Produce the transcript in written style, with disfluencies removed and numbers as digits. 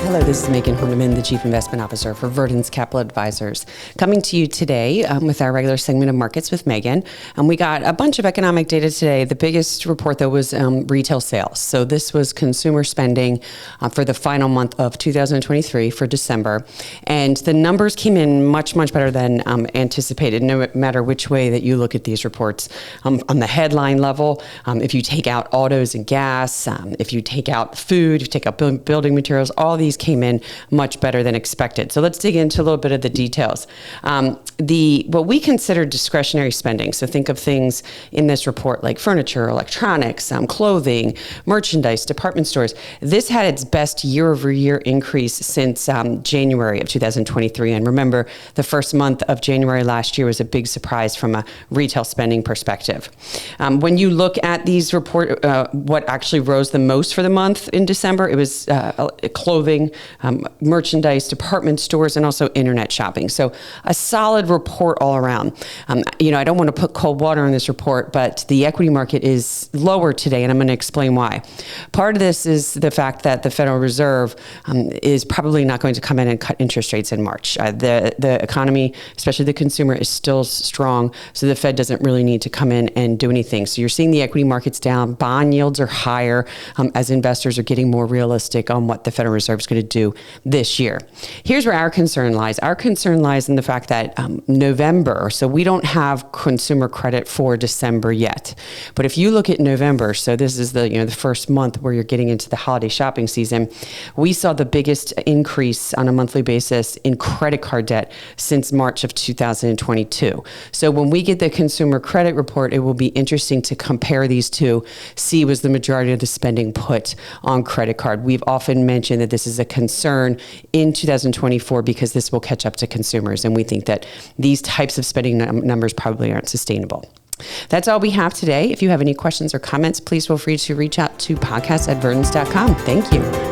Hello, this is Megan Horniman, the Chief Investment Officer for Verdence Capital Advisors. Coming to you today with our regular segment of Markets with Megan. We got a bunch of economic data today. The biggest report, though, was retail sales. So this was consumer spending for the final month of 2023 for December. And the numbers came in much, much better than anticipated, no matter which way that you look at these reports. On the headline level, if you take out autos and gas, if you take out food, if you take out building materials, all these came in much better than expected. So let's dig into a little bit of the details. What we consider discretionary spending, so think of things in this report like furniture, electronics, clothing, merchandise, department stores. This had its best year-over-year increase since January of 2023. And remember, the first month of January last year was a big surprise from a retail spending perspective. When you look at these reports, what actually rose the most for the month in December, it was clothing, merchandise, department stores, and also internet shopping. So a solid report all around. I don't want to put cold water on this report, but the equity market is lower today, and I'm going to explain why. Part of this is the fact that the Federal Reserve is probably not going to come in and cut interest rates in March. The economy, especially the consumer, is still strong, so the Fed doesn't really need to come in and do anything. So you're seeing the equity markets down, bond yields are higher as investors are getting more realistic on what the Federal Reserve is going to do this year. Here's where our concern lies. Our concern lies in the fact that November, so we don't have consumer credit for December yet. But if you look at November, so this is the first month where you're getting into the holiday shopping season, we saw the biggest increase on a monthly basis in credit card debt since March of 2022. So when we get the consumer credit report, it will be interesting to compare these two, see was the majority of the spending put on credit card. We've often mentioned that this is a concern in 2024 because this will catch up to consumers, and we think that these types of spending numbers probably aren't sustainable. That's all we have today. If you have any questions or comments, please feel free to reach out to podcast@verdence.com. Thank you.